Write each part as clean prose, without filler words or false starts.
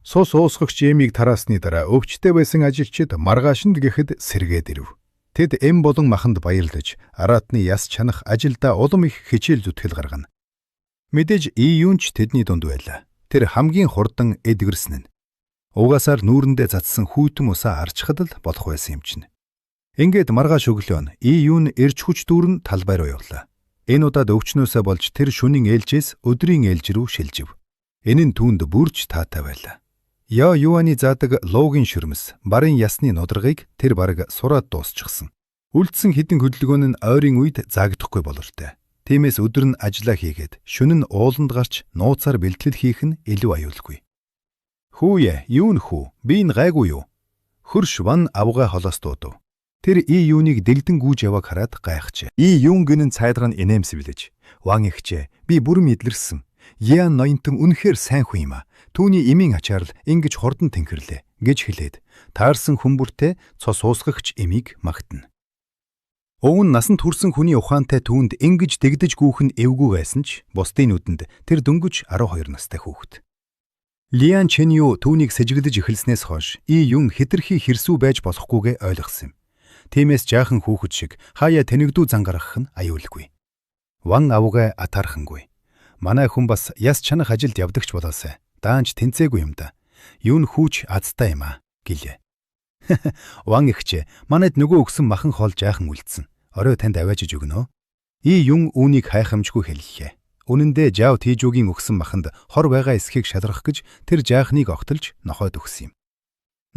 Цус уусгагч эмийг тараасны дараа өвчтэй байсан ажилчид маргаашинд гэхэд сэргээд ирэв. Тэд эм болон маханд баярлаж, араатны яс чанах ажилдаа улам их хичээл зүтгэл гаргана. Мэдээж юунч тэдний дунд байлаа. Тэр хамгийн хурдан эдгэрсэн нь. Угаасаар нүүрэндээ цацсан хүйтэн усаа арчхад л болох байсан юм чинь. Ингээд маргааш өглөө нь юун эрж хүч дүүрэн талбай руу явлаа. Энэ удаад өвчнөөсөө болж тэр шөнийн ээлжээс өдрийн ээлж рүү шилжив. Энэ нь түүнд бүрж таатай байлаа. Юаны заадаг луугийн шүрмэс, барын ясны нударгыг тэр бараг сураад дуусчихсан. Үлдсэн хідэн хөдөлгөөн нь ойрын үед заагдахгүй болортой. Тиймээс өдөр нь ажиллаа хийгээд, шөнө нь ууланд гарч нууцаар бэлтгэл хийх нь илүү аюулгүй. Хүүе, юун хүү? Би энэ гайгүй юу? Хөрш Ван авгаа холоос дуудав. Тэр юуныг дэлдэн гүйж яваг хараад гайхжээ. Юун гинэн цайдган инээмсэвлэж. Ван ихчээ, би бүр мэдлэрсэн. Яан ноёнтон үнэхээр сайн хүн юм а. Түүний эмийн ачаарл ингэж хордон тэнхэрлээ гэж хэлээд таарсан хүмбүртэй цус уусгагч эмийг магтана. Өвн насанд хүрсэн хүний ухаантай түүнд ингэж дэгдэж гүүх нь эвгүй байсан ч бусдын нүдэнд тэр дөнгөж 12 настай хүүхэд. Лиан Чэнью түүнийг сэжигдэж эхэлснээс хойш юун хэтэрхий хэрсүү байж болохгүйгээ ойлгосон юм. Тиймээс жаахан хүүхэд шиг хаяа тэнэгдүү зангарах нь аюулгүй. Ван авгаа атаархангүй. Манай хүн бас яс чанах ажилд явдагч болоосай. Даанч тэнцээгүй юм да. Юун хүүч азтай юм а гэлээ. Ван ихчээ, манайд нөгөө өгсөн махан хоол жаахан үлдсэн. Орой танд аваажиж өгнө. Юун үүнийг хайхамжгүй хэллээ. Үнэндээ Жао Тэжүүгийн өгсөн маханд хор байгаа эсхийг шалрах гэж тэр жаахныг огтолж нохойд өгсөн юм.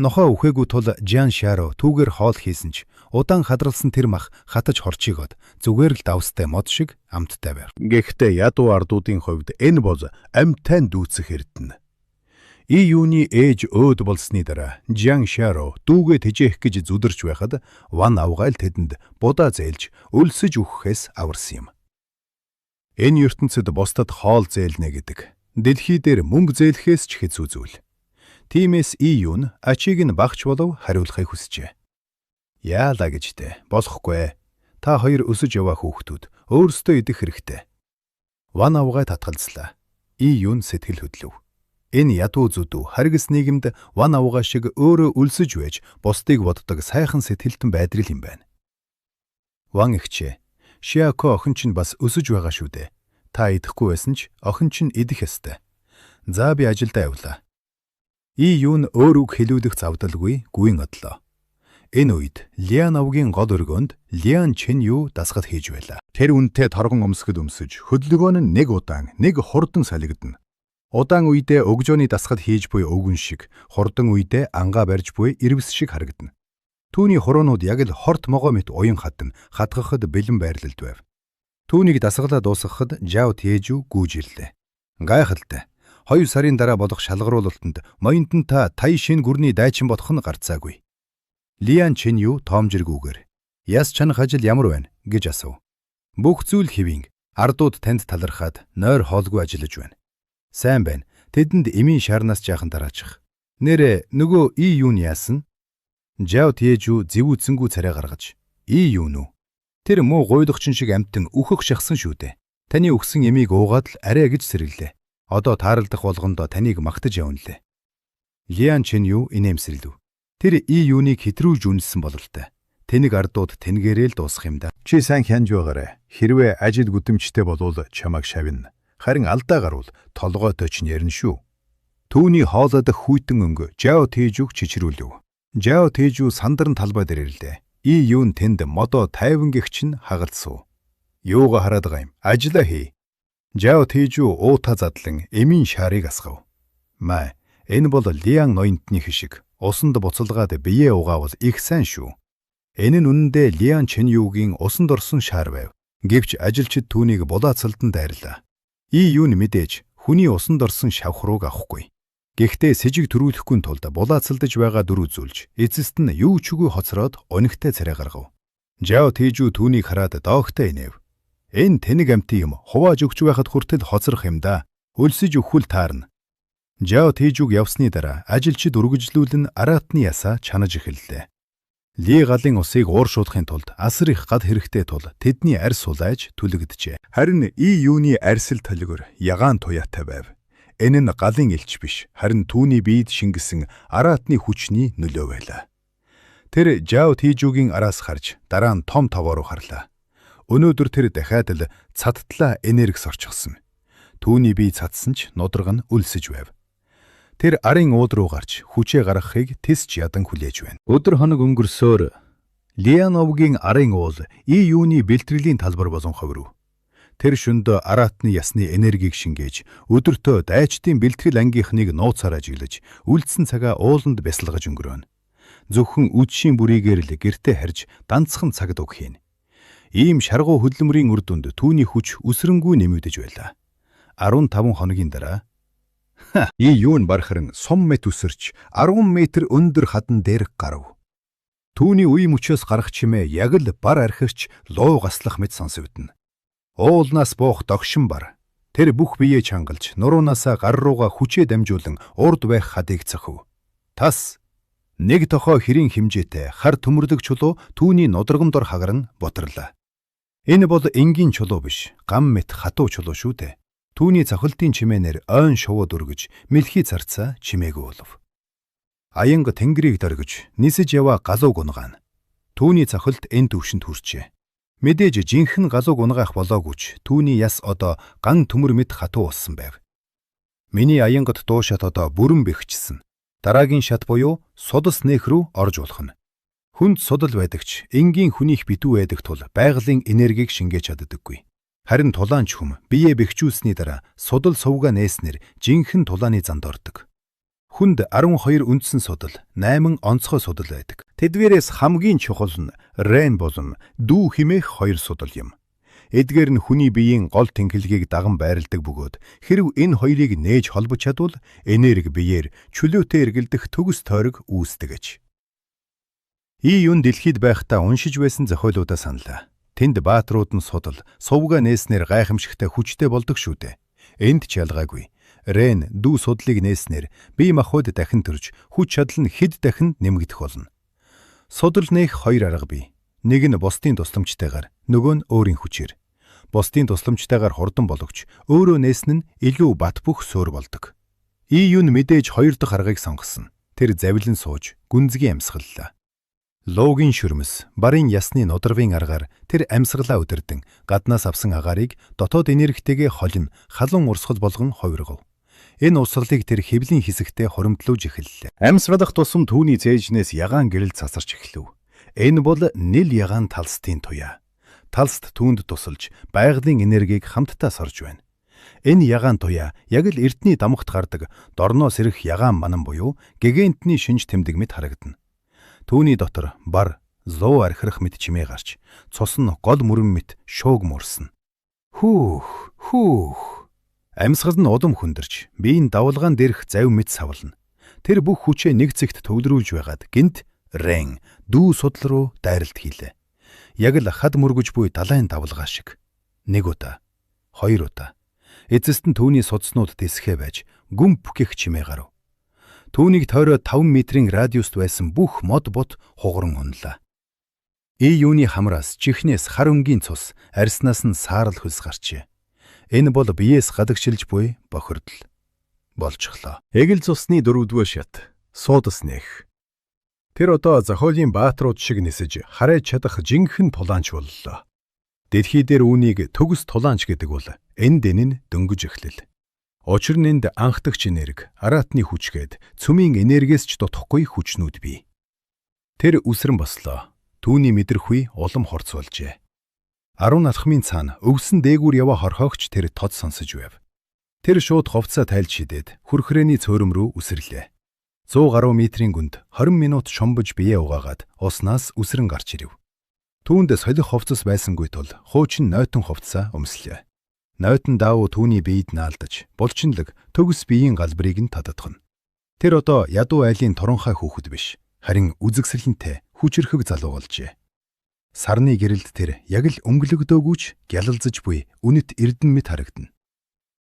Нохоо үхээгүй тул Жан Шаро түүгээр хоол хийсэн ч удаан хадралсан тэр мах хатаж хорчигод зүгээр л давстай мод шиг амттай байв. Гэхдээ ядуу ардуудын хувьд энэ бол амьтайн дүүцэх эрдэнэ. Юуны ээж өөд болсны дараа Жан Шаро дүүгээ тэжээх гэж зүдэрч байхад Ван авгайл тэдэнд будаа зээлж өлсөж үхэхээс аварсан юм. Энэ ертөнцид бусдад хоол зээлнэ гэдэг. Дэлхий дээр мөнгө зээлхээс ч хэцүү зүйл. Тиймээс юун ачийг нь багч болов хариулахыг хүсжээ. Яалаа гэжтэй. Болохгүй. Та хоёр өсөж яваа хүүхдүүд өөрсдөө идэх хэрэгтэй. Ван авгай татгалзлаа. Юун сэтгэл хөдлөв. Энэ ядуу зүдүү харгас нийгэмд Ван авгаа шиг өөрөө өлсөж байж бусдыг боддог сайхан сэтгэлтэн байдрал юм байна. Ван ихчээ. Шиако охин чинь бас өсөж байгаа шүү дээ. Та идэхгүй байсан ч охин чинь идэх ёстой. За би ажилдаа явлаа. Юун өөр үг хэлүүлэх завдалгүй гүйн одлоо. Энэ үед Лиан авгийн гол өргөөнд Лиан Чэнью дасгал хийж байлаа. Тэр үнтэй торгон өмсгөд өмсөж хөдөлгөөн нь нэг удаан нэг хурдан салгидна. Удаан үедээ өгжөөний дасгал хийж буй өвгөн шиг, хурдан үедээ ангаа барьж буй ирвэс шиг харагдана. Түүний хуруунууд яг л хорт могоо мэт уян хатан хатгахад бэлэн байрлалд байв. Түүнийг дасгалаа дуусгахад Жао Тэжүү гүйж ирлээ. Гайхалтай. 2 сарын дараа болох шалгаруулалтанд моёнтон та тай шин гүрний дайчин бодох нь гарцаагүй. Лиан Чэнью тоомжиргүйгээр яс чанах ажил ямар байна гэж асуув. Бүх зүйл хэвийн ардууд танд талархаад нойр хоолгүй ажиллаж байна. Сайн байна. Тэдэнд эмийн шарнаас жаахан дараачих. Нэрэ нөгөө юун яасан? Жао Тэжүү зэвүүцэнгүү царай гаргаж. Юун уу? Тэр муу гуйдагчин шиг амтэн үхэх шахсан шүү дээ. Таны өгсөн эмийг уугаад л арай гэж сэрэглээ. Одоо тааралдах болгондоо таныг магтаж явна лээ. Лиан Чэнью инээмсэрлэв. Тэр юуныг хэтрүүлж үнэлсэн бололтой. Тэнэг ардууд тэнгэрэл дуусах юм да. Чи сайн хянж байгаарай. Хэрвээ ажил гүтэмжтэй болвол чамайг шавна. Харин алдаа гарвал толгойтой ч нэрнэ шүү. Түүний хоолойдох хүйтэн өнгө Жао Тэжүүг чичрүүлв. Жао Тэжүү сандарн талбай дээр ирлээ. Юун тэнд модоо тайван гихч нь хагалцав. Юугаа хараад байгаа юм? Ажлаа хий. Жао Тэжүү уута задлан эмийн шарыг асгав. Маа, энэ бол Лиан ноёнтны хишиг. Усанд буцалгаад бие угаавал их сайн шүү. Энэ нь үнэндээ Лиан Чэньюгийн усанд орсон шар байв. Гэвч ажилчид түүнийг булаацалдан дайрлаа. Юун мэдээж хүний усанд орсон шавхрууг авахгүй. Гэхдээ сэжиг төрүүлэхгүй тулд булаацалдаж байгаа дүр үзүүлж, эцэст нь юу ч үгүй хоцроод өнөгтэй царай гаргав. Жао Тэжүү түүнийг хараад доогтой инэв. Энэ тэнэг амтын юм хувааж өгч байхад хүртэл хоцрох юм да. Өлсөж өхвөл таарна. Жао Тэжүүг явсны дараа ажилчид үргэлжлүүлэн араатны ясаа чанаж эхэллээ. Ли галын усыг ууршуулахын тулд асар их гад хэрэгтэй тул тэдний арьс сулайж түлэгдэжээ. Харин юуны арьсэл толгор ягаан туяатай байв. Энэ нь галын элч биш, харин түүний биед шингэсэн араатны хүчний нөлөө байлаа. Тэр Жао Тийжүүгийн араас харж дараа нь том тогоо руу харлаа. Өнөөдөр тэр дахиад л цадтлаа энергис орчихсон. Түүний бие цадсан ч нудраг нь өлсөж байв. Тэр арын ууд руу гарч хүчээ гаргахыг тисч ядан хүлээж байна. Өдөр хоног өнгөрсөөр Лиановгийн арын уул юуны бэлтгэлийн талбар болон ховров. Тэр шөндөө араатны ясны энергийг шингээж өдөртөө дайчдын бэлтгэл ангийнхныг нууцаар ажиглаж үлдсэн цагаа ууланд бясалгаж өнгөрөөнө. Зөвхөн үдшийн бүрийгээр л гэртээ харж данцхан цагд уг хийн. Ийм шаргуу хөдөлмөрийн үр дүнд түүний хүч үсрэнгүй нэмэгдэж байлаа. 15 хоногийн дараа юун барахран сум мэт үсэрч 10 метр өндөр хадан дээр гарав. Түүний үе мөчөөс гарах чимээ яг л бар архирч луу гаслах мэт сонсогдно. Уулнаас буух догшин бар. Тэр бүх биеэ чангалж нуруунаасаа гар руугаа хүчээ дамжуулан урд байх хадыг цохив. Тас нэг тохоо хэрийн хэмжээтэй хар төмөрлөг чулуу түүний нудраган дор хагарн бутарлаа. Энэ бол энгийн чулуу биш, гам мэт хатуу чулуу шүү дээ. Түүний цохилтын чимээнээр ойн шувууд өргөж, мэлхий зарцаа чимээгүй болов. Аянга тэнгэрийг дөргиж, нисэж яваа галууг унгаана. Түүний цохилт энэ төвшөнд хүрчээ. Мэдээж жинхэнэ галууг унгаах болоогүй ч түүний яс одоо ган төмөр мэт хатуу болсон байв. Миний аянгад дуу шат одоо бүрэн бэхжсэн. Дараагийн шат буюу судас нээх рүү орж болох нь. Хүнд судал байдагч энгийн хүнийх битүү байдаг тул байгалийн энергийг шингээж чаддаггүй. Харин тулаанч хүм бие бэхжүүлсний дараа судал сувга нээснээр жинхэнэ тулааны занд ордог. Хүнд 12 үндсэн судал, 8 онцгой судал байдаг. Тэдгээрээс хамгийн чухал нь рен болон дүү химээх 2 судал юм. Эдгээр нь хүний биеийн гол тэнхлэгийг даган байрладаг бөгөөд хэрв энэ хоёрыг нээж холбож чадвал энерги биеэр чөлөөтэй эргэлдэх төгс тойрог үүсдэг аж. Юун дэлхийд байхдаа уншиж байсан зохиолуудаа саналаа. Тэнд баатрууд нь судал, сувга нээснээр гайхамшигтай хүчтэй болдог шүү дээ. Энд ч ялгаагүй. Рен дүү судлыг нээснээр бие махбод дахин төрж хүч чадал нь хэд дахин нэмэгдэх болно. Судал нээх 2 арга бий. Нэг нь бусдын тусламжтайгаар, нөгөө нь өөрийн хүчээр. Бусдын тусламжтайгаар хурдан боловч өөрөө нээсэн нь илүү бат бөх сөөр болдог. Юун мэдээж 2 дахь аргыг сонгосон. Тэр завилан сууж гүнзгий амьсгаллаа. Луугийн шүрмэс, барын ясны нудрагын аргаар тэр амьсгалаа өдөрдөн гаднаас авсан агаарыг дотоод энергитэйгээ холин халуун урсгал болгон хувиргав. Энэ урсгалыг тэр хэвлийн хэсэгтээ хуримтлуулж эхэллээ. Амьсгалах тусам түүний цээжнээс ягаан гэрэл цасарч эхлэв. Энэ бол нэл ягаан талстын туяа. Талст түүнд тусалж байгалийн энергийг хамтдаа сорж байна. Энэ ягаан туяа яг л эрдний дамгт гардаг дорноос ирэх ягаан манан буюу гэгентний шинж тэмдэг мэт харагдана. Түүний дотор бар, зуу архирах мэт чимээ гарч, цус нь гол мөрөн мэт шууг мөрсөн. Хүүх. Амьсгал нь удам хүндэрч, биеийн давлгаан дээрх завь мэт савлна. Тэр бүх хүчээ нэг зэгт төвлөрүүлж байгаад гинт рен дүү судал руу дайралт хийлээ. Яг л хад мөргөж буй далайн давлгаа шиг. 1 удаа, 2 удаа. Эцэст нь түүний судснууд дэсхээ байж гүмп гэх чимээ гарав. Түүнийг тойроо 5 метрийн радиуст байсан бүх мод бот хугаран унлаа. Юуны хамраас чихнээс хар өнгийн цус, арьснаас нь саарл хөлс гарчээ. Энэ бол биеэс гадагшилж буй бохирдол болчихлоо. Эгэл цусны 4-р шат, суудас нээх. Тэр одоо зохиолын баатрууд шиг нисэж харайж чадах жинхэнэ тулаанч боллоо. Дэлхий дээр үүнийг төгс тулаанч гэдэг бол энд энэ нь дөнгөж эхлэл. Учир нь энд анхдагч энерги, араатны хүчгээд цөмийн энергиэс ч дутхгүй хүчнүүд бий. Тэр үсрэн бослоо. Түүний мэдрэхүй улам хорц болжээ. 10 алхмын цаана өвсөн дээгүүр яваа хорхоогч тэр тод сонсож байв. Тэр шууд ховцоо тайлж шидэд хөрхрээний цөөрөм рүү үсэрлээ. 100 гаруй метрийн гүнд 20 минут шомбож бие угаагаад уснаас үсрэн гарч ирэв. Түүнд солих ховцос байсангүй тул хуучин нойтон ховцоо өмслөө. Нойтон даавуу түүний биед наалдаж, булчинлаг төгс биеийн галбарыг нь татадгана. Тэр одоо ядуу айлын туранхай хүүхэд биш, харин үзэгсрэлэнтэй хүчрхэг залуу болжээ. Сарны гэрэлд тэр яг л өнгөлөгдөөгүйч гялалзаж буй үнэт эрдэн мэт харагдана.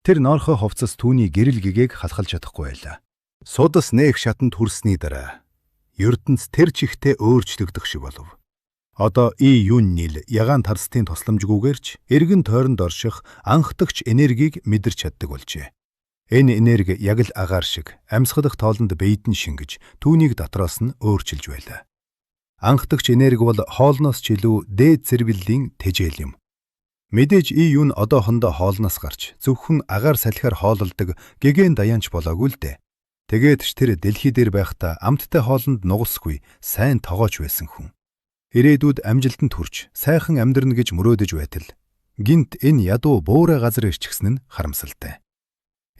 Тэр ноорхой ховцос түүний гэрэл гэгээг халахалж чадахгүй байлаа. Судас нээх шатанд хүрсний дараа ертөнц тэр чихтэй өөрчлөгдөх шиг болов. Одоо юун нийл ягаан тарстын тусламжгүйгээрч эргэн тойронд орших анхдагч энергийг мэдэрч чаддаг болжээ. Энэ энерги яг л агаар шиг амьсгалах тоолонд бэйдэн шингэж түүнийг дотроос нь өөрчилж байлаа. Анхдагч энерги бол хоолноос ч илүү дээд зэрэглэлийн тэжээл юм. Мэдээж юу нь одоохондоо хоолноос гарч зөвхөн агаар салхиар хоололдог гэгэн даянч болоогүй л дээ. Тэгээд ч тэр дэлхий дээр байхдаа амттай хоолнд нугалсгүй сайн тогооч байсан хүн. Ирээдүйд амжилтанд хүрч сайхан амьдрна гэж мөрөөдөж байтал гинт энэ ядуу буурай газар ирчихсэн нь харамсалтай.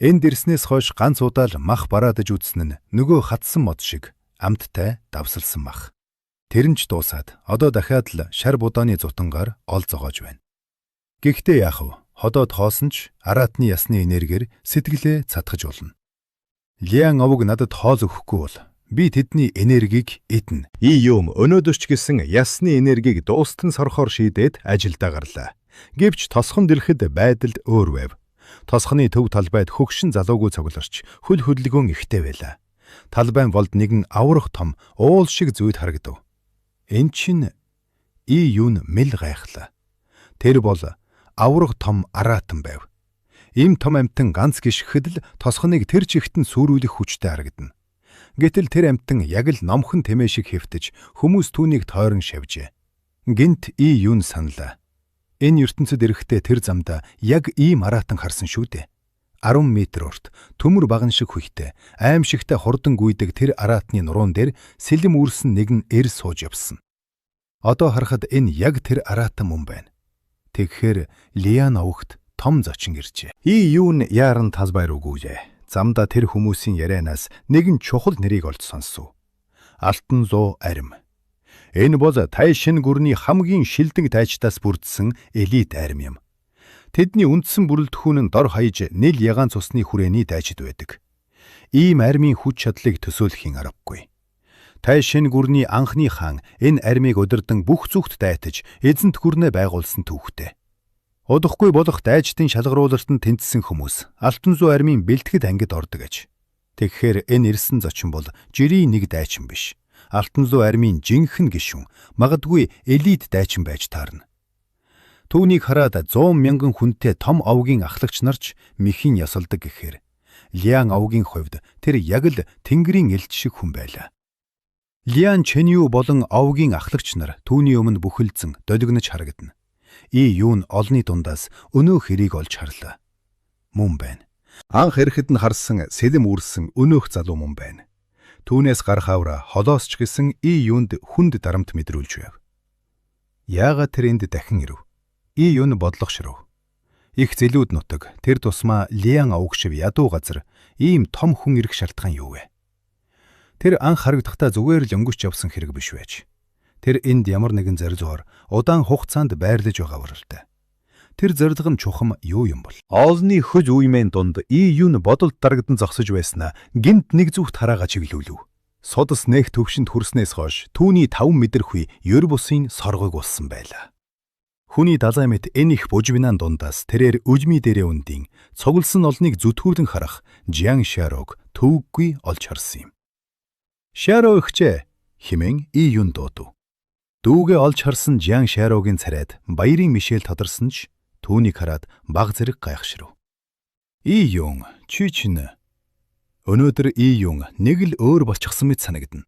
Энд ирснээс хойш ганц удаа л мах бараадаж үзсэн нь нөгөө хатсан мод шиг амттай давсалсан мах. Тэр нь ч дуусаад одоо дахиад л шар будааны зутангаар ол зогоож байна. Гэхдээ яах вэ? Ходоод хоосон ч араатны ясны энергиэр сэтгэлээ цатгаж болно. Лиан овог надад хоол өгөхгүй бол би тэдний энергийг эднэ. Юм өнөөдөр ч гэсэн ясны энергийг дуустан сорохоор шийдээд ажилдаа гарлаа. Гэвч тосхонд ирэхэд байдалд өөр байв. Тосхоны төв талбайд хөгшин залуугүй цоглорч хөл хөдөлгөөн ихтэй байлаа. Талбайн болд нэгэн аврах том уул шиг зүйд харагдав. Эн чин юун мэл гайхлаа. Тэр бол аврах том араатан байв. Ийм том амьтан ганц гიშгэхэд л тосхоныг тэр чигтэн сүрүүлэх хүчтэй харагдана. Гэтэл тэр амьтан яг л номхон тэмээ шиг хэвтэж хүмүүс түүнийг тойрон шавжээ. Гинт юун саналаа. Энэ ертөнцид эрэхтэй тэр замда яг ийм араатан харсан шүү дээ. 10 м урт төмөр баган шиг хүйтэй аимшигтай хурдан гүйдэг тэр араатны нуруун дээр сэлэм үүрсэн нэгэн эр сууж явсан. Одоо харахад энэ яг тэр араатан мөн байна. Тэгэхээр Лиан овогт том зочин иржээ. Юун яаран талбайр үгүйжээ. Замда тэр хүмүүсийн ярианаас нэгэн чухал нэрийг олж сонсов. Алтан зуу арим. Энэ бол тайшин гүрний хамгийн шилдэг дайчдаас бүрдсэн элит арим юм. Тэдний үндсэн бүрэлдэхүүн нь дор хаяж нийл ягаан цусны хүрээний дайчид байдаг. Ийм армийн хүч чадлыг төсөөлөхийн аргагүй. Тайшин гүрний анхны хаан энэ армийг удирдан бүх зүгт дайтаж эзэнт гүрнээ байгуулсан түүхтэй. Удахгүй болох дайчдын шалгаруулалтанд тэнцсэн хүмүүс Алтан зуу армийн бэлтгэд ангид ордог аж. Тэгэхээр энэ ирсэн зочин бол жирийн нэг дайчин биш. Алтан зуу армийн жинхэнэ гишүүн, магадгүй элит дайчин байж таарна. Түүнийг хараад 100 мянган хүнтэй том овгийн ахлагч нарч мэхийн ясалдаг гэхээр Лиан овгийн хувьд тэр яг л тэнгэрийн элч шиг хүн байлаа. Лиан Чэнью болон овгийн ахлагч нар түүний өмнө бүхэлдсэн долгинож харагдана. Юун олны дундаас өнөөх хэрийг олж харлаа. Мөн байна. Анх эрэхэд нь харсан сэлэм үрсэн өнөөх залуу мөн байна. Түүнээс гарах авра холоос ч гэсэн юунд хүнд дарамт мэдрүүлж байв. Яагаад тэр энд дахин ирэв? Юун бодлогошров. Их зэлүүд нутаг тэр тусмаа Лиан овг шиг ядуу газар ийм том хүн ирэх шалтгаан юу вэ? Тэр анх харагдахдаа зүгээр л өнгөч явсан хэрэг биш байж. Тэр энд ямар нэгэн зорилгоор удаан хугацаанд байрлаж байгаа бүрэлдэ. Тэр зорилго нь чухам юу юм бол? Олны хөж үемэн дунд юун бодолд дарагдан зогсож байснаа гинт нэг зүгт хараагаа чиглүүлв. Судас нэх төвшөнд хүрснээс хойш түүний 5 метр хүй ёр бусын соргог болсон байлаа. Хүний далай мэт энэ их бужбинан дундаас тэрээр үжми дээрээ үндийн цугласан олныг зүтгүүлэн харах Жиан Шарог төвөггүй олж харсан юм. Шаро ихчээ химэн юун дуудав. Дүүгээ олж харсан Жиан Шарогийн царайд баярын мишэл тодорсон ч түүнийг хараад баг зэрэг гайхширв. Юун чи чинь өнөөдөр юун нэг л өөр болчихсон мэт санагдана.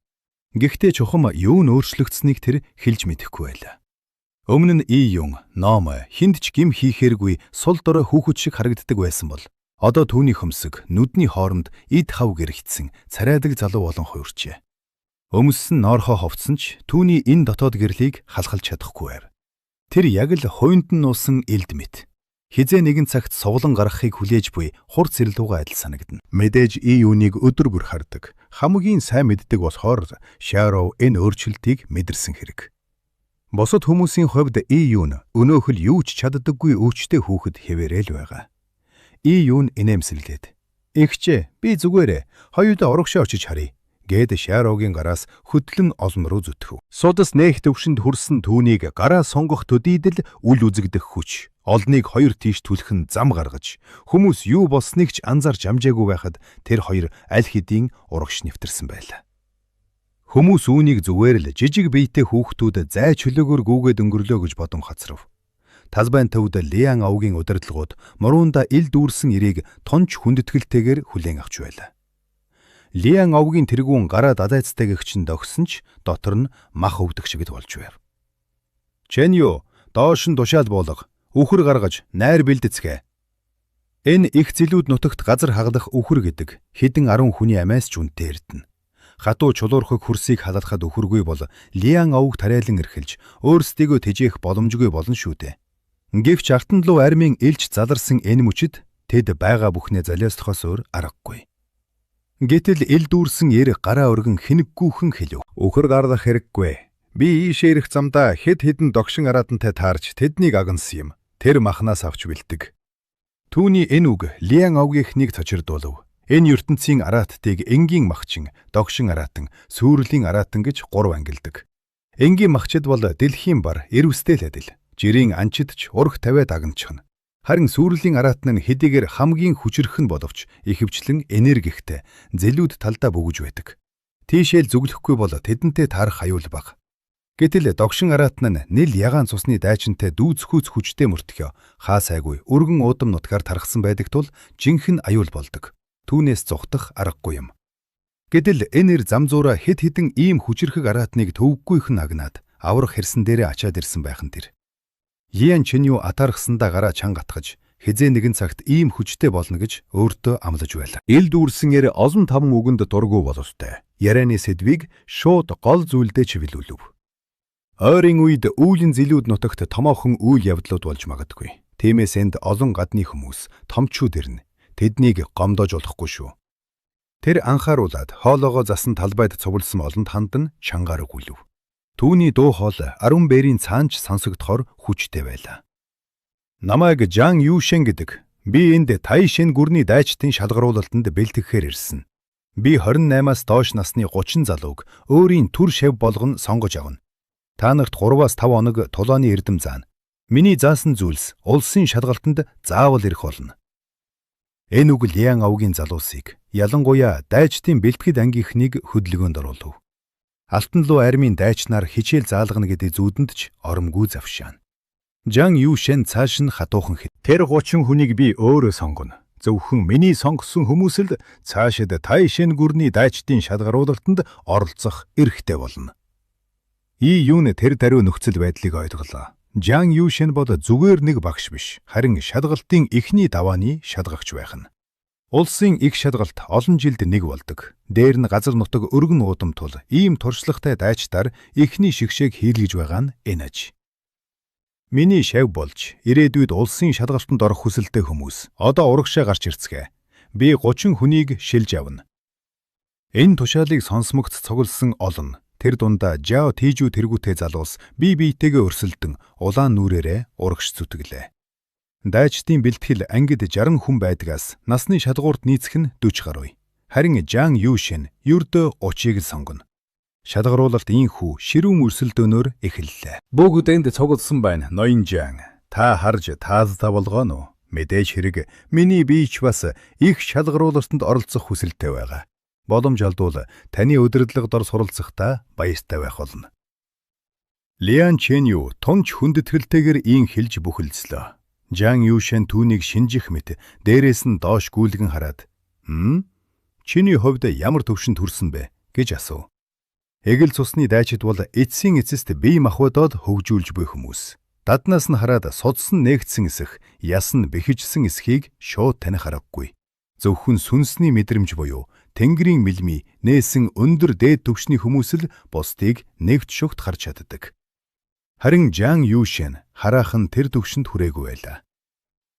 Гэхдээ чухам юун өөрчлөгдсөнийг тэр хэлж мэдэхгүй байлаа. Өмнө нь юун ном хинд ч гим хийхээргүй сул дорой хүүхэд шиг харагддаг байсан бол одоо түүний хөмсөг нүдний хооронд эд хав гэрэгдсэн царайдаг залуу болон хуурчээ. Өмссөн ноорхоо ховцсон ч түүний энэ дотоод гэрлийг халахалж чадахгүй байв. Тэр яг л хойнд нь нуусан элд мэт. Хизээ нэгэн цагт суглан гаргахыг хүлээж буй хур цэрлүүгээ адил санагдана. Мэдээж юунийг өдөр бүр хардаг. Хамгийн сайн мэддэг болохоор Шаро энэ өөрчлөлтийг мэдэрсэн хэрэг. Босод хүмүүсийн хувьд юун өнөөхөл юу ч чаддаггүй өвчтэй хүүхэд хэвээрэл байгаа. Юун инээмсэглээд "Игчээ, би зүгээрээ хоёулаа урагшаа очиж харъя" гэд Шарогийн гараас хөдлөн олон руу зүтгэв. Судас нээх төвшөнд хүрсэн түүнийг гараа сонгох төдийдэл үл үзэгдэх хүч, олныг хоёр тийш түлхэн зам гаргаж, хүмүүс юу болсныг ч анзаарч амжаагүй байхад тэр хоёр аль хэдийн урагш нэвтэрсэн байлаа. Хүмүүс үүнийг зүгээр л жижиг биетэй хүүхдүүд зай чөлөөгөөр гүүгээд өнгөрлөө гэж бодон хоцров. Талбайн төвд Леан овгийн удирдлагууд муруунда ил дүүрсэн ирийг тонч хүндэтгэлтэйгээр хүлээн авч байлаа. Леан овгийн тэргүүн гараа дадайцтайгч нь догсон ч дотор нь мах өвдөх шигд болж байв. Чэнью доош нь тушаал буулга, үхэр гаргаж найр бэлдэцгээ. Энэ их зилүүд нутагт газар хаглах үхэр гэдэг хэдэн 10 хүний амиас ч үнэтэй эрдэнэ. Хатуу чулуурхаг хөрсийг халаалахад үхэргүй бол Леан овг тариалан эрхэлж өөрсдийгөө тэжээх боломжгүй болно шүү дээ. Гэвч артан луу армийн элч заларсан энэ мөчид тэд байгаа бүхнээ залиослохоос өөр аргагүй. Гэтэл ил дүүрсэн ир гараа өргөн хинэггүйхэн хэлв. Үхэр гарлах хэрэггүй. Би ийшээ ирэх замдаа хэд хэдэн догшин араатантай таарч тэднийг агнсан юм. Тэр махнаас авч бэлдэг. Түүний энэ үг Леан овгийнхнийг цочирдуулв. Энэ ертөнцийн арааттыг энгийн махчин, догшин араатан, сүрлийн араатан гэж 3 ангилдаг. Энгийн махчид бол дэлхийн бар, эрвстэл адил. Жирийн анчид ч урах тавиад агнчихна. Харин сүрлийн араатан нь хэдийгээр хамгийн хүчрхэн боловч ихэвчлэн энергитэй, зэлүүд талдаа бөгөж байдаг. Тийшээл зүглэхгүй бол тэдэнтэй таарах аюул бага. Гэтэл догшин араатан нь нэл ягаан цусны дайчинтай дүүцхүүц хүчтэй мөртгөө хаа сайгүй өргөн уудам нутгаар тархсан байдаг тул жинхэнэ аюул болдог. Түүнээс зугтах аргагүй юм. Гэтэл энэ ир замзуура хэд хэдэн ийм хүчрхэг араатныг төвөггүйхэн агнаад аврах хэрсэн дээрээ ачаад ирсэн байхан тэр. Леан Чэнью атаархсандаа гараа чангатгаж хизээ нэгэн цагт ийм хүчтэй болно гэж өөртөө амлаж байлаа. Ил дүүрсэн ир олон таван үгэнд дургүй боловстой. Ярианы сэдвийг шууд гол зүйлдээ чиглүүлв. Ойрын үед үүлэн зилүүд нутагт томоохон үйл явдлууд болж магадгүй. Тиймээс энд олон гадны хүмүүс, томчууд ирнэ. Тэднийг гомдоож болохгүй шүү. Тэр анхааруулад хоолоогоо засан талбайд цувулсан олонд хандан чангаар өгүүлв. Түүний дуу хоол 10 бэрийн цаанч сонсогдохоор хүчтэй байлаа. Намайг Жан Юшэн гэдэг. Би энд Тайшэн гүрний дайчдын шалгаруулалтанд бэлтгэхээр ирсэн. Би 28-аас доош насны 30 залууг өөрийн түр шав болгон сонгож авна. Та нарт 3-5 хоног тулааны эрдэм заана. Миний заасан зүйлс улсын шалгалтанд заавал ирэх болно. Энэ үг Леан овгийн залуусыг ялангуяа дайчдын бэлтгэд ангийнхнийг хөдөлгөөнд оруулав. Алтан луу армийн дайчнаар хичээл заалгана гэдэг зүүдэнд ч оромгүй завшаана. Жан Юшэн цааш нь хатуухан хэд. Тэр 30 хүнийг би өөрөө сонгоно. Зөвхөн миний сонгосон хүмүүс л цаашид Тайшэн гүрний дайчдын шалгаруулалтанд оролцох эрхтэй болно. Юун тэр даруй нөхцөл байдлыг ойлголоо. Жан Юшэн бол зүгээр нэг багш биш, харин шалгалтын эхний давааны шалгагч байх нь. Улсын их шалгалт олон жилд нэг болдог. Дээр нь газар нутаг өргөн уудам тул ийм туршлагатай дайчдаар эхний шигшээг хийлгэж байгаа нь энэ аж. Миний шав болж ирээдүйд улсын шалгалтанд орох хүсэлтэй хүмүүс одоо урагшаа гарч ирцгээ. Би 30 хүнийг шилж авна. Энэ тушаалыг сонсмогц цугласан олон. Тэр дундаа Жао Тийжүү тэргүүтэй залуус бие биетэйгээ өрсөлдөн улаан нүрээрээ урагш зүтгэлээ. Дайчдын бэлтгэл ангид 60 хүн байдгаас насны шалгуурт нийцэх нь 40 гаруй. Харин Жан Юшэн ердөө 30-ыг сонгоно. Шалгаруулалт ийхүү ширүүн өрсөлдөөнөөр эхэллээ. Бүгд энд цугласан байна. Ноён Жан, та харж таалдаа болгоно уу? Мэдээж хэрэг миний биеч бас их шалгаруулалтанд оролцох хүсэлтэй байгаа. Боломж олдвол таны удирдлагад ор суралцахдаа баяртай байх болно. Леан Чэнью тунч хүндэтгэлтэйгээр ийн хэлж бүхэлдслөө. Жан Юшэн түүнийг шинжих мэт дээрээс нь доош гүйлгэн хараад чиний хувьд ямар төвшөнд хүрсэн бэ гэж асуув. Эгэл цусны дайчид бол эцсийн эцэст бие махбодод хөгжүүлж буй хүмүүс. Даднаас нь хараад судсан нээгдсэн эсэх, ясан бэхижсэн эсхийг шууд таних аргагүй. Зөвхөн сүнсний мэдрэмж буюу Тэнгэрийн мэлмий нээсэн өндөр дээд төвшний хүмүүс л бусдыг нэгт шогт харж чаддаг. Харин Жан Юшэн хараахан тэр төвшөнд хүрээгүй байлаа.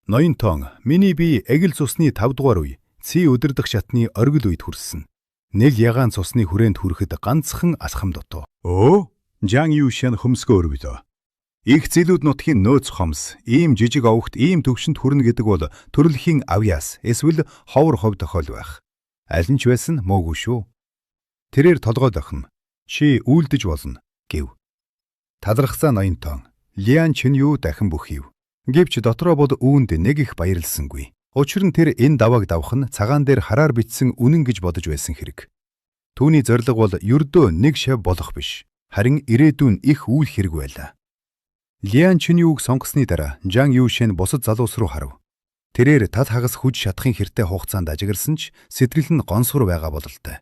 Ноёнтон, миний бие эгэл цусны 5 дугаар үе, ци өдөрдөх шатны оргил үед хүрсэн. Нэл ягаан цусны хүрээнд хүрэхэд ганцхан алхам дутуу. Жан Юшэн хөмсгөө өргөлөө. Их зилүүд нутгийн нөөц хомс, ийм жижиг овогт ийм төвшөнд хүрнэ гэдэг бол төрөлхийн авьяас, эсвэл ховор хов тохиол байх. Аль нь ч байсан муугүй шүү. Тэрээр толгойд охин, чи үйлдэж болно гэв. Талархсан ноёнтон, Леан Чэнью дахин бүхийв. Гэвч дотроо бол үүнд нэг их баярлсангүй. Учир нь тэр энэ давааг давах нь цагаан дээр хараар бичсэн үнэн гэж бодож байсан хэрэг. Түүний зорилго бол ердөө нэг шав болох биш, харин ирээдүйн их үйл хэрэг байлаа. Лиан Чинюуг сонгосны дараа Жан Юушэн бусад залуус руу харав. Тэрээр тал хагас хүж шатахын хэртэй хугацаанд ажигласан ч сэтгэл нь гонсгор байгаа бололтой.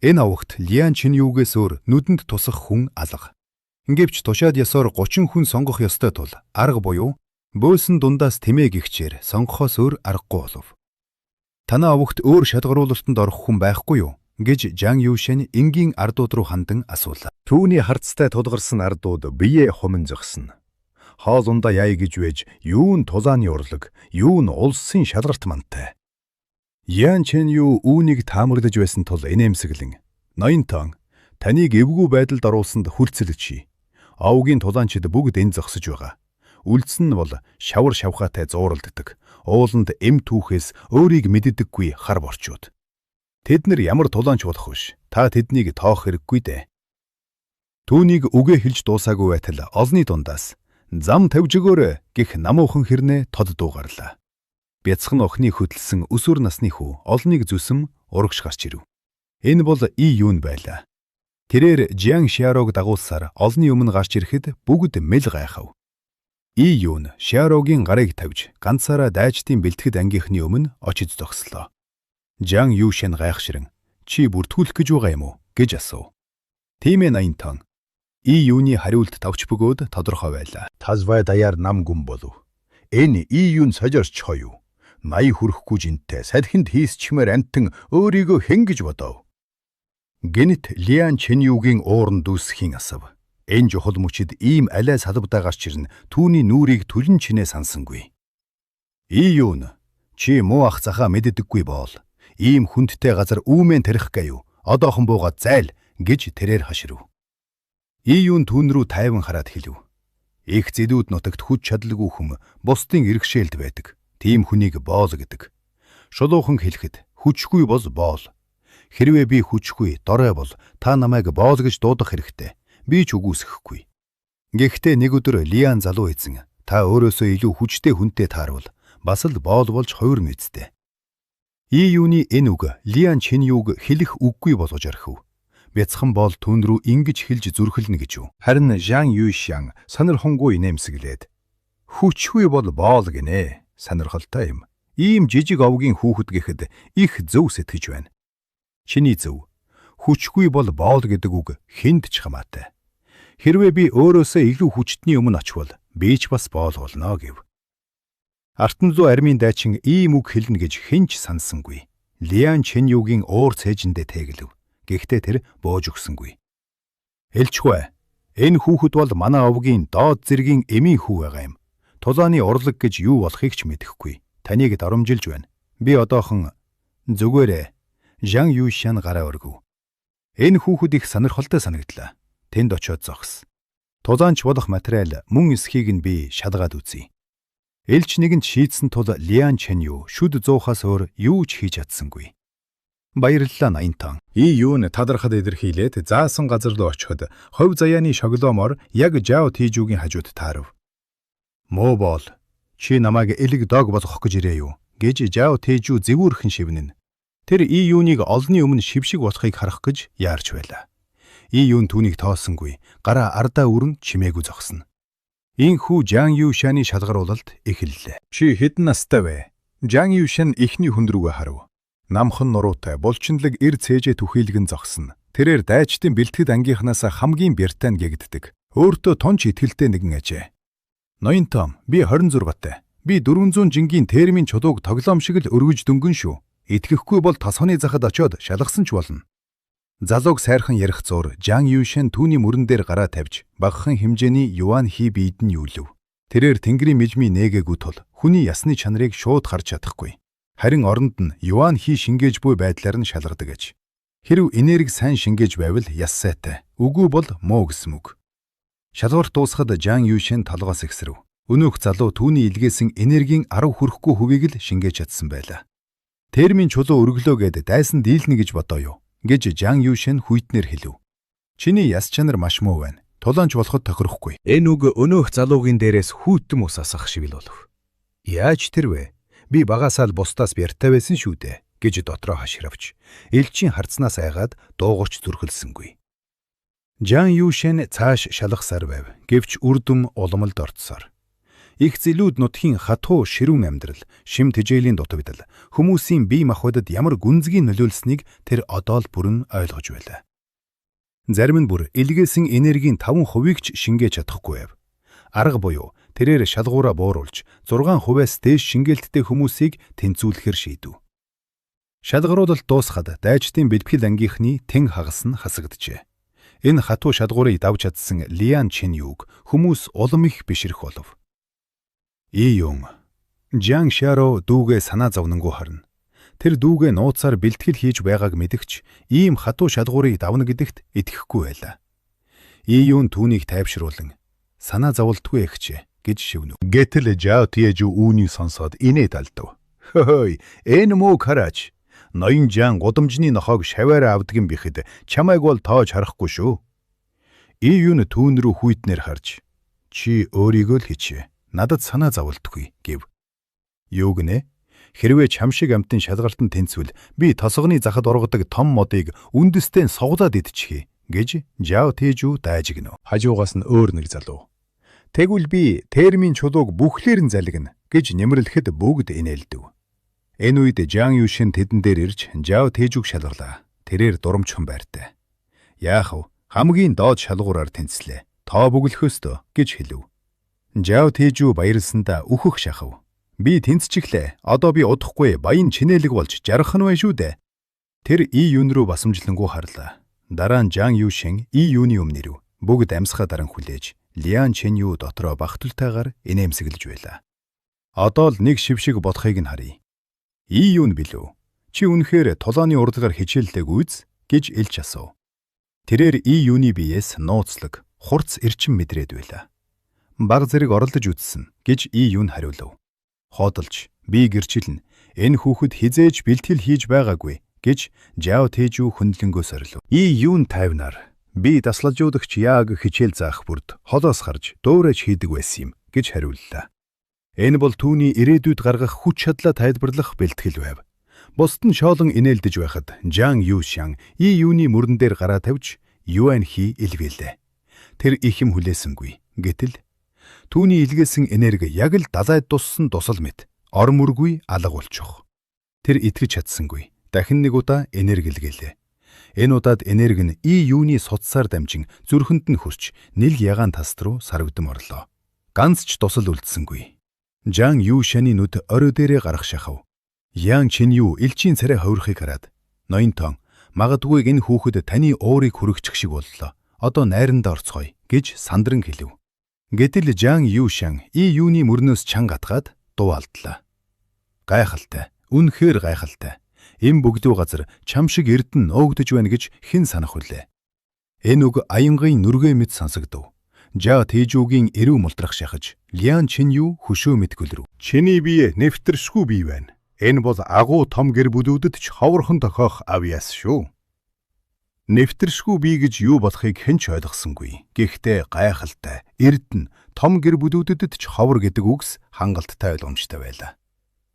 Энэ авагт Лиан Чинюугээс өөр нүдэнд тусах хүн алга. Ингээвч тушаад ясоор 30 хүн сонгох ёстой тул арга буюу бөөсөн дундаас тэмээ гихчээр сонгохоос өөр аргагүй болов. Танаа авагт өөр шалгаруулалтанд орох хүн байхгүй юу? Гэж Жан Юушэн энгийн ардууд руу хандан асуулаа. Түүний харцтай тулгарсан ардууд биеэ хуман зогсно. Хоолундаа яй гэж вэж юу нь тулааны урлаг, юу нь улсын шалгарт мантай. Ян Чинью үүнийг таамаглаж байсан тул инээмсэглэн ноёнтон таныг эвгүй байдалд оруулсанд хүлцэлж. Овгийн тулаанчид бүгд энэ зогсож байгаа. Үлдсэн нь бол шавар шавхаатай зууралддаг. Ууланд эм түүхээс өөрийг мэддэггүй хар борчууд. Тэд нар ямар тулаанч болох вш. Та тэднийг тоох хэрэггүй дээ. Түүнийг үгээ хэлж дуусаагүй байтал олны дундаас зам тавьж өгөөрэй гэх намуухан хэрнээ тод дуугарлаа. Бяцхан охины хөдөлсөн өсвөр насны хүү олныг зүсэм урагш гарч ирэв. Энэ бол И Юн байлаа. Тэрээр Жиан Шиарог дагуулсаар олны өмнө гарч ирэхэд бүгд мэл гайхав. И Юн Шиарогийн гарыг тавьж ганцаараа дайчдын бэлтгэд ангийнхны өмнө очиж зогслоо. Жан Юушэн гайхширэн чи бүртгүүлэх гэж байгаа юм уу гэж асуув. Тийм ээ ноёнтон. И Юуны хариулт тавч бөгөөд тодорхой байлаа. Тазвай даяар нам гүн болов. Энэ И Юун сожорч хою. 80 хүрэхгүй жинтэй салхинд хийсчмээр амтан өөрийгөө хэн гэж бодов. Гэнэт Лиан Чинюугийн ууран дүүсхийн асав. Энэ жухал мөчид ийм алай салбдаа гарч ирнэ түүний нүрийг түлэн чинээ сансангүй. И Юун чи муу ах захаа мэддэггүй боол. Ийм хүндтэй газар үүмэн тарих гаяв. Одоохон буугаад зайл гэж тэрээр хаширв. И Юун түүн рүү тайван хараад хэлв. Их зэдүүд нутагт хүч чадалгүй хүм бусдын иргэшээлд байдаг. Тийм хүнийг боол гэдэг. Шулуухан хэлэхэд хүчгүй бол боол. Хэрвээ би хүчгүй дорой бол та намайг боол гэж дуудах хэрэгтэй. Би ч үгүйсэхгүй. Гэхдээ нэг өдөр Лиан залуу эзэн та өөрөөсөө илүү хүчтэй хүнтэй таарвал бас л боол болж хоёр мэдтэй. И Юуны энэ үг Лиан Чинюуг хэлэх үггүй болгож орхив. Бяцхан боол түн рүү ингэж хэлж зүрхэлнэ гэж юу. Харин Жан Юушэн сонирхонгүй нэмсэглээд хүчгүй бол боол гинэ. Сонирхолтой юм. Ийм жижиг овгийн хүүхэд гэхэд их зөв сэтгэж байна. Чиний зөв. Хүчгүй бол боол гэдэг үг хүнд ч хамаатай. Хэрвээ би өөрөөсөө илүү хүчтний өмнө очвол би ч бас боол болно гэв. Артанзуу армийн дайчин ийм үг хэлнэ гэж хинч сансангүй. Лиан Чинюугийн уур цээжиндээ тэглэв. Гэхдээ тэр бууж өгсөнгүй. Элчгүй. Энэ хүүхэд бол манай овгийн доод зэргийн эмийн хүү байгаа юм. Тулааны урлаг гэж юу болохыг ч мэдэхгүй. Таныг доромжилж байна. Би одоохон зүгээрээ Жан Юушэн гараа өргөв. Энэ хүүхэд их сонирхолтой санагдлаа. Тэнд очиод зогс. Тулаанч болох материал мөн эсхийг нь би шалгаад үзье. Элч нэгэнд шийдсэн тул Лиан Чинью шүд зуухаас өөр юу ч хийж чадсангүй. Баярлалаа ноёнтон. И Юун талархад илэрхийлээд заасан газар руу очиход ховь заяаны шоглоомоор яг Жао Тийжүүгийн хажууд таарав. Муу боол. Чи намайг элэг дог болгох гэж ирээ юу? Гэж Жао Тийжүү зэвүүрхэн шивнэн. Тэр И Юуныг олны өмнө шившиг болохыг харах гэж яарч байлаа. И Юун түүнийг тоосонгүй. Гараа ардаа өрн чимээгүй зогсно. Инхүү Жан Юушаны шалгаруулалт эхэллээ. Чи хэдэн настай вэ? Жан Юушэн ихний хүн рүүгээ харав. Намхан нуруутай булчинлаг эр цээжээ түхийлгэн зогсно. Тэрээр дайчдын бэлтгэд ангийнхнаас хамгийн бяртайн гэгддэг. Өөртөө тонч итгэлтэй нэгэн ажээ. Ноёнтон, би 26-тай. Би 400 жингийн термийн чулууг тоглоом шиг л өргөж дөнгөн шүү. Итгэхгүй бол тас хоны захад очиод шалгасан ч болно. Залууг сайрхан ярих зуур Жан Юушэн түүний мөрөн дээр гараа тавьж багахан хэмжээний юан хий биед нь юулв. Тэрээр тэнгэрийн мижмий нээгээгүй тул хүний ясны чанарыг шууд харж чадахгүй. Харин оронд нь юан хий шингээж буй байдлаар нь шалгадаг аж. Хэрв энерги сайн шингээж байвал яс сайтай. Үгүй бол муу гэсэн үг. Шалгуурт дуусахад Жан Юушэн толгоос ихсрэв. Өнөөх залуу түүний илгээсэн энергийн 10 хүрэхгүй хувийг л шингээж чадсан байлаа. Термийн чулуу өргөлөө гэд дайсан дийлнэ гэж бодоо юу гэж Жан Юушэн хүйтнэр хэлв. Чиний яс чанар маш муу байна. Тулаанч болоход тохирохгүй. Энэ үг өнөөх залуугийн дээрээс хүүтэн ус асах шиг л болов. Яаж тэр вэ? Би багасаа л бусдаас бяртай байсан шүү дээ гэж дотроо хашгиравч элчийн харцнаас айгаад дуугарч зүрхэлсэнгүй. Жан Юшэн цааш шалгасаар байв. Гэвч үрдэм улмалд орцсоор. Их зэлүүд нутгийн хатуу ширүүн амьдрал, шим тэжээлийн дутагдал, хүмүүсийн бие махбодод ямар гүнзгий нөлөөлснийг тэр одоо л бүрэн ойлгож байлаа. Зарим нь бүр илгээсэн энергийн 5% ч шингээж чадахгүй байв. Арга буюу тэрээр шалгуураа бууруулж 6%-аас дээш шингээлттэй хүмүүсийг тэнцвүүлэхээр шийдэв. Шалгаруулалт дуусахад дайчдын бэлтгэл ангийнхны тэн хагас нь хасагджээ. Энэ хатуу шалгуурыг давж чадсан Лиан Чэньюг хүмүүс улам их бишрэх болов. Июн Жан Шаро дүүгээ санаа зовнонгүй харна. Тэр дүүгээ нууцаар бэлтгэл хийж байгааг мэдгч ийм хатуу шалгуурыг давна гэдэгт итгэхгүй байлаа. Июн түүнийг тайвшруулан санаа зовлтгүй эгчээ гэж шивнэв. Гэтэл Жао Тэжүү үүнийг сонсоод инээд алдав. Хөөй, энэ муу караач. Ноён Жан гудамжны нохоог шаваараа авдгэн бихэд чамайг бол тоож харахгүй шүү. Июн түүн рүү хүйтнэр харж чи өөрийгөө л хичээ. Надад санаа зовлтгүй гэв. Юу гинэ? Хэрвээ чам шиг амтын шалгалтанд тэнцвэл би тосгоны захад ургадаг том модыг үндэстэй суглаад идчихье гэж Жао Тэжүү дайжигнав. Хажуугаас нь өөр нэг залуу. Тэгвэл би термийн чулууг бүхлээр нь залгина гэж нэмэрлэхэд бүгд инээлдэв. Энэ үед Жан Юшэн тэдэн дээр ирж Жао Тэжүүг шалгарлаа. Тэрээр дурамчхан байртай. Яах вэ? Хамгийн доод шалгуураар тэнцлээ. Тоо бүглөхөөстөө гэж хэлв. Жао Тэжүү баярлсандаа үхэх шахав. Би тэнцчихлээ. Одоо би удахгүй баян чинэлэг болж жаргах нь бай шүү дээ. Тэр Июн рүү басамжлангуу харлаа. Дараа нь Жан Юшэн Июний өмнөрөв. Бүгд амьсгаа даран хүлээж Лиан Чэнью дотроо багталтайгаар инээмсэглэж байлаа. Одоо л нэг шившиг бодохыг нь харъя. Июн билүү? Чи үнэхээр тулааны урдгаар хичээлдэг үйз гэж элч асуув. Тэрээр Июний биеэс нууцлаг, хурц эрчим мэдрээд байлаа. Баг зэрэг оролдож үзсэн гэж Июн хариулв. Ходолж би гэрчилнэ. Энэ хүүхэд хизээж бэлтгэл хийж байгаагүй гэж Жао Тэжүү хөндлөнгөө сорилв. Июн тайвнаар би дасгалжуулагч яг хичээл заах бүрд холоос харж дуурайж хийдэг байсан юм гэж хариуллаа. Энэ бол түүний ирээдүйд гаргах хүч чадлаа тайлбарлах бэлтгэл байв. Бусд нь шоолон инээлдэж байхад Жан Юшэн Июний мөрөн дээр гараа тавьж Юань Хи илвэлээ. Тэр их юм хүлээсэнгүй. Гэтэл түүний илгээсэн энерги яг л далайд туссан тусал мэт ор мөргүй алга болчих. Тэр итгэж чадсангүй. Дахин нэг удаа энерги илгээлээ. Энэ удаад энерги нь Июний судсаар дамжин зүрхэнд нь хүрч нэлг ягаан таст руу сарвдам орлоо. Ганц ч тусал үлдсэнгүй. Жан Юшэний нүд орой дээрээ гарах шахав. Ян Чэнью элчийн царай ховрохыг хараад ноён тон магадгүй энэ хүүхэд таны уурыг хүрэгчих шиг боллоо. Одоо найранд орцгоё гэж сандран хэлв. Гэтэл Жан Юшэн Июний мөрнөөс чанга атгаад дууалдлаа. Гайхалтай, үнэхээр гайхалтай. Эм бүгдүү газар чам шиг эрдэн нуугдж байна гэж хэн санах вүлээ. Энэ үг аянгын нүргээ мэт сонсогдов. Жао Тэжүүгийн эрүү мултрах шахаж Лиан Чэнью хөшөө мэт гөлрөв. Чиний бие нэвтэршгүй бие байна. Энэ бол агуу том гэр бүлүүдэд ч ховорхон тохиох авьяас шүү. Нэвтэршгүй бие гэж юу болохыг хэн ч ойлгосонгүй. Гэхдээ гайхалтай, эрдэн том гэр бүлүүдэд ч ховор гэдэг үгс хангалттай ойлгомжтой байлаа.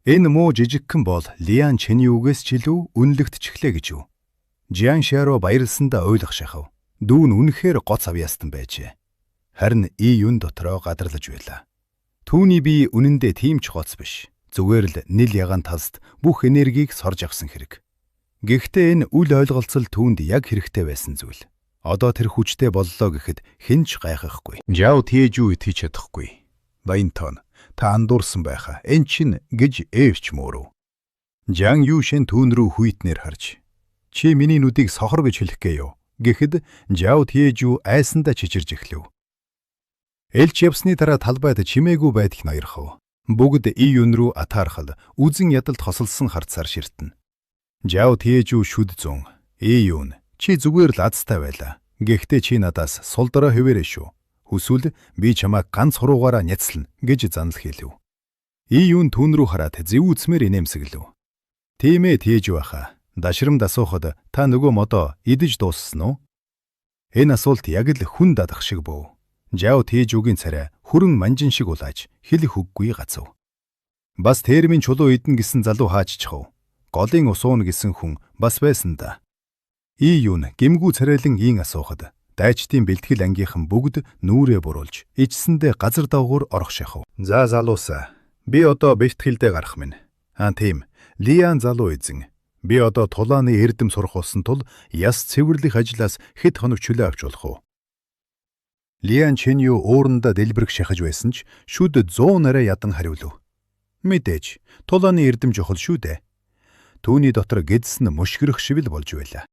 Энэ муу жижигхэн бол Лиан Чэньюгээс ч илүү үнэлэгдчихлээ гэж юу. Жан Шаро баярлсандаа ойлгох шахав. Дүүн үнэхээр гоц авьяастан байжээ. Харин Июн дотроо гадарлаж байлаа. Түүний бие үнэндээ тийм ч гоц биш. Зүгээр л нэл ягаан талст бүх энергийг сорж авсан хэрэг. Гэхдээ энэ үл ойлголцол түүнд яг хэрэгтэй байсан зүйл. Одоо тэр хүчтэй боллоо гэхэд хэн ч гайхахгүй. Жао Тэжүү итгэж чадахгүй. Баян тон та андуурсан байхаа. Эн чин гэж эвч мөрөв. Жан Юшэн түүн рүү хүйтнэр харж чи миний нүдийг сохор гэж хэлэх гээ юу гэхэд Жао Тэжүү айсандаа чичирж эхлэв. Элч явсны дараа талбайд чимээгүй байдг ноёрхов. Бүгд Июн рүү атаархал үзэн ядалт хосолсон харцаар ширтэн. Жао Тэжүү шүд зун. Июн чи зүгээр л азтай байлаа. Гэхдээ чи надаас сул дорой хэвээрээ шүү. Хүсвэл би чамайг ганц хуруугаараа няцлана гэж занал хэлв. Июн түүн рүү хараад зэв үцмээр инээмсэглэв. Тийм ээ Тэжүү баха. Дашрамд асуухад та нөгөө модоо идэж дууссан уу? Энэ асуулт яг л хүн дадах шиг бөв. Жао Тэжүүгийн царай хүрэн манжин шиг улааж хэлэх үггүй гацав. Бас термийн чулуу идэн гэсэн залуу хааччихв. Голын усуун гэсэн хүн бас байсан да. Июн гимгүү царайлан ийн асуухад Дайчдын бэлтгэл ангийнхан бүгд нүрээ буруулж, ичсэндээ газар давгуур орох шахав. За залуусаа, би одоо бэлтгэлдээ гарах минь. Тийм, Лиан залуу эзэн. Би одоо тулааны эрдэм сурах болсон тул яс цэвэрлэх ажлаас хэд хоног чөлөө авч болох уу? Лиан Чэнью уурандаа дэлбэрэх шахаж байсан ч шүд 100 нараа ядан хариулв. Мэдээж, тулааны эрдэм чухал шүү дээ. Түүний дотор гэдс нь мушгирах шивэл болж байла.